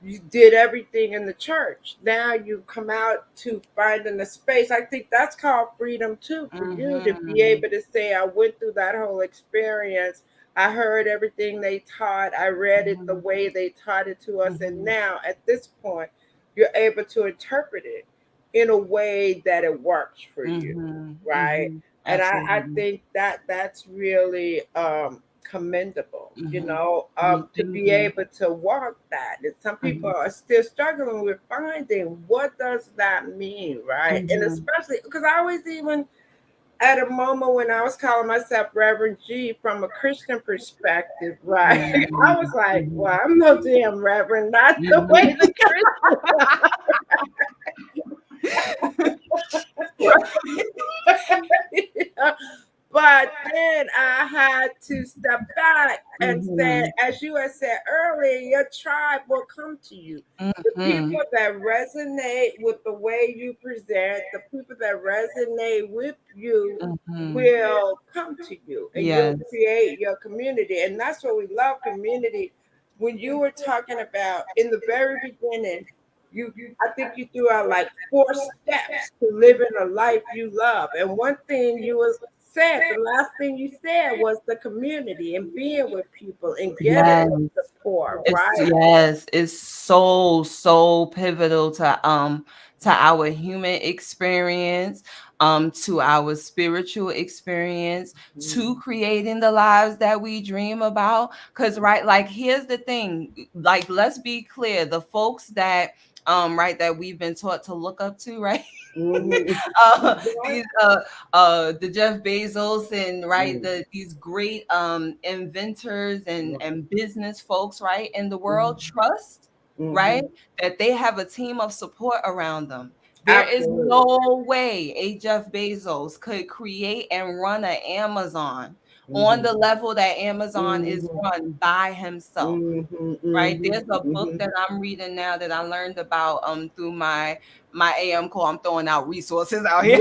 you did everything in the church. Now you come out to finding a space. I think that's called freedom too, for you to be Mm-hmm. able to say, I went through that whole experience. I heard everything they taught. I read it the Mm-hmm. way they taught it to us. And Mm-hmm. now at this point, you're able to interpret it in a way that it works for you. Mm-hmm. Right. Mm-hmm. And I Absolutely. think that that's really commendable, Mm-hmm. to Thank be you. able to walk that. And some people Mm-hmm. are still struggling with finding what does that mean, right? And Mm-hmm. especially because I was even at a moment when I was calling myself Reverend G from a Christian perspective, right? I was like, Mm-hmm. well, I'm no damn Reverend, not the way Mm-hmm. the Christian. But then I had to step back and say, Mm-hmm. as you had said earlier, your tribe will come to you. The Mm-hmm. people that resonate with the way you present, the people that resonate with you Mm-hmm. will come to you and you'll Yes. create your community. And that's what we love, community. When you were talking about in the very beginning, you I think you threw out like 4 steps to living a life you love. And one thing you was said, the last thing you said was the community and being with people and getting Yes. support, It's right? yes, it's so pivotal to our human experience, to our spiritual experience, to creating the lives that we dream about. Cause right, like here's the thing, like let's be clear, the folks that right that we've been taught to look up to, right? Mm-hmm. These the Jeff Bezos and right these great inventors and business folks right in the world trust right Mm-hmm. that they have a team of support around them. There is Absolutely. no way a Jeff Bezos could create and run an Amazon on Mm-hmm. the level that Amazon is Mm-hmm. run by himself. Mm-hmm. Right, Mm-hmm. there's a book Mm-hmm. that I'm reading now that I learned about through my AM call. I'm throwing out resources out here.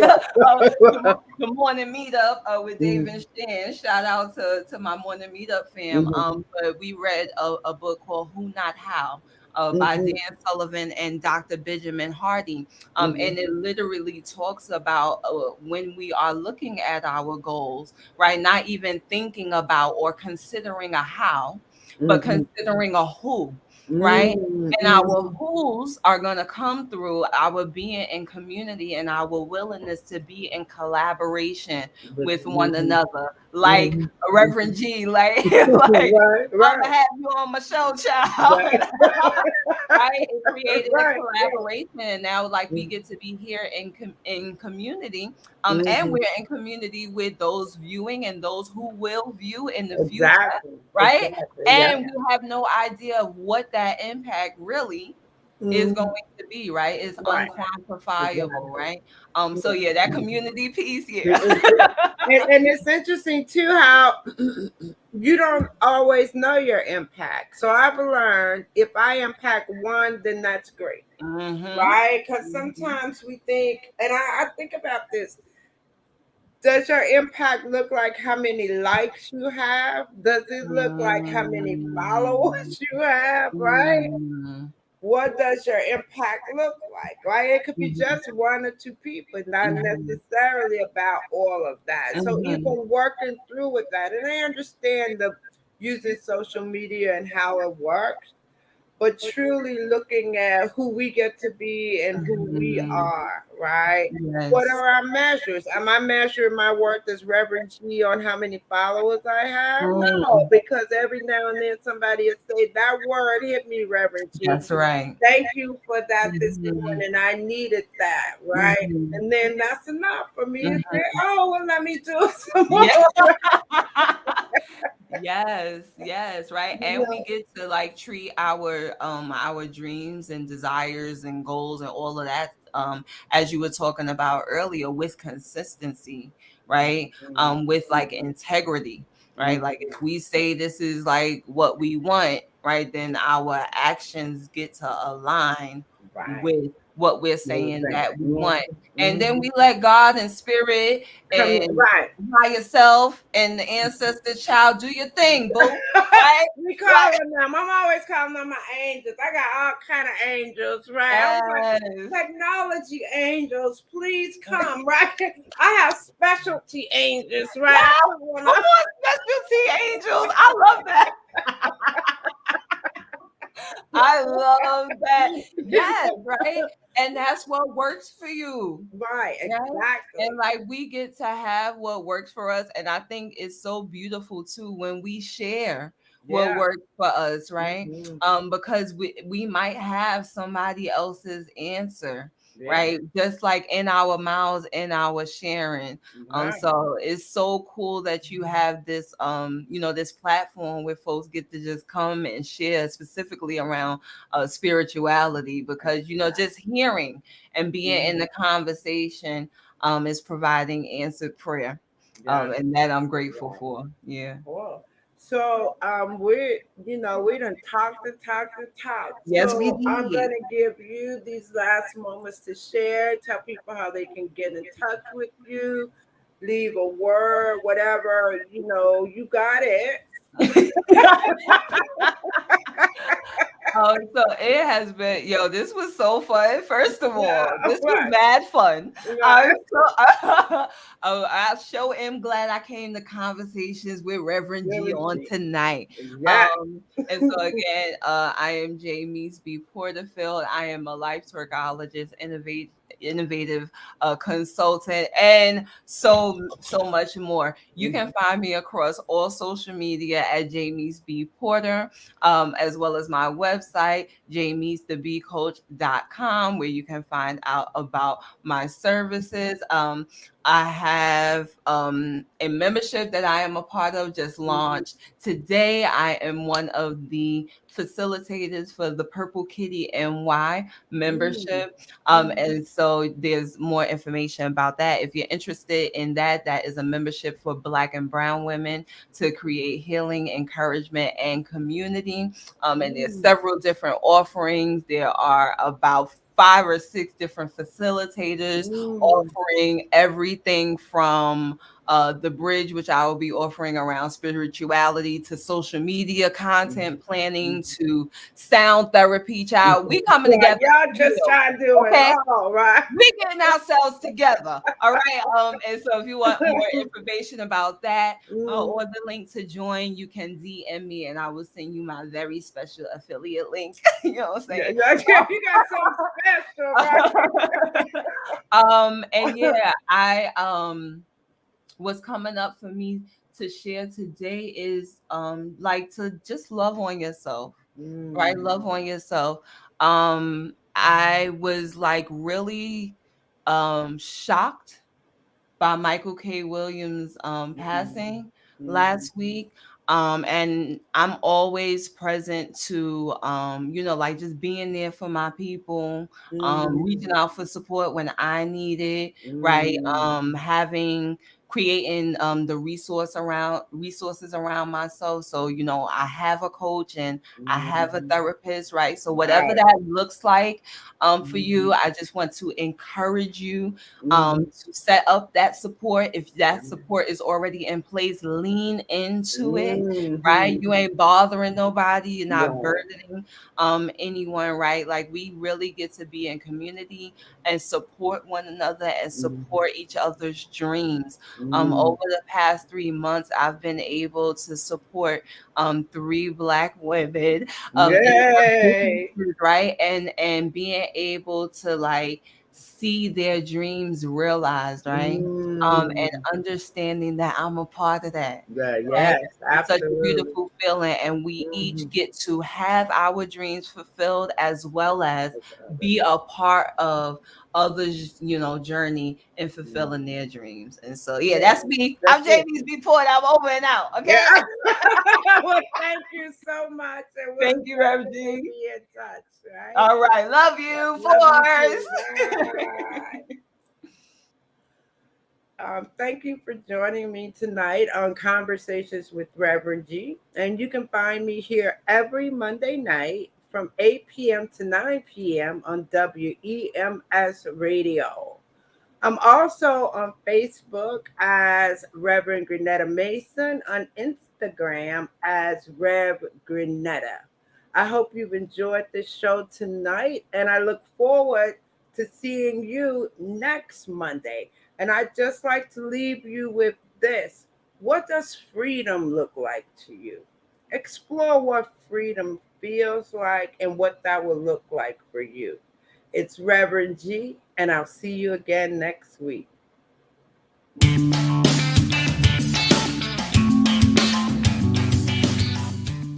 The morning meetup with Dave Mm-hmm. and Shan. Shout out to my morning meetup fam. Mm-hmm. But we read a book called Who Not How by Mm-hmm. Dan Sullivan and Dr. Benjamin Hardy. Mm-hmm. And it literally talks about when we are looking at our goals, right? Not even thinking about or considering a how, but Mm-hmm. considering a who, right? And our Mm-hmm. who's are going to come through our being in community and our willingness to be in collaboration But, with one mm-hmm. another. Like Mm-hmm. Reverend G, like, like Right, I'm right, gonna have you on my show, child. right, Right? It created a right. collaboration, and now like we Mm-hmm. get to be here in community, and Mm-hmm. we're in community with those viewing and those who will view in the future, Exactly, right? exactly, yeah. And we have no idea of what that impact really is going Mm-hmm. to be, right? It's Right, unquantifiable, exactly. right? So yeah, that community piece, And, yeah. and it's interesting too how you don't always know your impact. So I've learned if I impact one, then that's great, Mm-hmm. right? Because Mm-hmm. sometimes we think, and I think about this, does your impact look like how many likes you have? Does it look like how many Mm-hmm. followers you have, right? Mm-hmm. What does your impact look like? Right? It could be Mm-hmm. just 1 or 2 people, not Mm-hmm. necessarily about all of that. So Mm-hmm. even working through with that, and I understand the using social media and how it works, but truly looking at who we get to be and who we Mhm. are, right? What Yes. are our measures? Am I measuring my worth as Reverend G on how many followers I have? No, Mm, because every now and then somebody will say, that word hit me, Reverend G. that's right. Thank you for that this Mhm. morning. I needed that, right? Mhm. And then that's enough for me to say, Mhm. oh, well, let me do some Yeah. more. Yes, yes, right. And we get to like treat our dreams and desires and goals and all of that as you were talking about earlier with consistency, right? With like integrity. right? Like if we say this is like what we want, right, then our actions get to align Right. with what we're What was saying that? that we want. And then we let God and spirit Come and right. higher self and the ancestor child do your thing, boo. Right? We Right. calling them. I'm always calling them my angels. I got all kind of angels, right? I was Yes. like, technology angels, please come, right? I have specialty angels, right? I Yeah. put one Come on. on, specialty angels. I love that. I love that. Yes, right. And that's what works for you. Right, Right. exactly. And like we get to have what works for us. And I think it's so beautiful too when we share what Yeah. works for us, right? Hmm. Because we might have somebody else's answer, Yeah. right? Just like in our mouths, in our sharing. Right. So it's so cool that you have this this platform where folks get to just come and share specifically around spirituality because just hearing and being in Mhm. the conversation is providing answered prayer. Yeah. And that I'm grateful Yeah. for. Yeah. Cool. So we done talk to talk to talk. Yes, we So I'm did. gonna give you these last moments to share, tell people how they can get in touch with you, leave a word, whatever, you got it. So it has been, this was so fun. First of all, Yeah, this was right, mad fun. right. I sure am glad I came to conversations with Reverend G Reverend on G. tonight. Yes. And so again, I am Jamise B. Porterfield. I am a life workologist, innovative consultant, and so much more. You can find me across all social media at Jamise B. Porter, as well as my website, jamiesthebecoach.com, where you can find out about my services. I have a membership that I am a part of, just Mhm. launched today. I am one of the facilitators for the Purple Kitty NY Mm. membership. Mhm. And so there's more information about that. If you're interested in that, that is a membership for Black and Brown women to create healing, encouragement, and community. And there's Mm. several different offerings. There are about 5 or 6 different facilitators Mm. offering everything from the bridge, which I will be offering around spirituality, to social media content planning, Mhm. to sound therapy. Child, we coming Right. together Y'all for just real. try to do it Okay, all, right? we getting ourselves together. All right. And so if you want more information about that, Mm. or the link to join, you can DM me and I will send you my very special affiliate link. You know what I'm Yeah, saying? yeah, you got something special, right? And yeah, I what's coming up for me to share today is like to just love on yourself, right? Mm. Love on yourself. I was like really shocked by Michael K. Williams Mm. passing Mhm. last week. And I'm always present to like just being there for my people, reaching Mm. out for support when I need it, right? Mm. Having creating the resources around myself. So, I have a coach and I have a Mhm. therapist, right? So whatever Right. that looks like for Mhm. you, I just want to encourage you Mhm. to set up that support. If that support is already in place, lean into it, right? Mhm. You ain't bothering nobody, you're not Right. burdening anyone, right? Like we really get to be in community and support one another and Mhm. support each other's dreams. Mm. Over the past 3 months, I've been able to support 3 Black women in their Yay. businesses, right? And being able to like see their dreams realized, right? And Mm. understanding that I'm a part of that, Yeah, right? yes, It's such a absolutely. beautiful feeling, and we each Mhm. get to have our dreams fulfilled as well as That's other. be a part of others, journey in Mhm. fulfilling their dreams. And so, yeah, Yeah, that's me. that's I'm it. Jamie's Bport. I'm over and out. Yeah. Okay. Well, thank you so much, and we'll Thank you, Rev definitely G. be in touch, right? All right. Love you, Love you too. Force. Bye. Thank you for joining me tonight on Conversations with Reverend G. And you can find me here every Monday night from 8 p.m. to 9 p.m. on WEMS Radio. I'm also on Facebook as Reverend Grenetta Mason, on Instagram as Rev Grenetta. I hope you've enjoyed this show tonight, and I look forward to seeing you next Monday. And I'd just like to leave you with this. What does freedom look like to you? Explore what freedom feels like and what that will look like for you. It's Reverend G, and I'll see you again next week.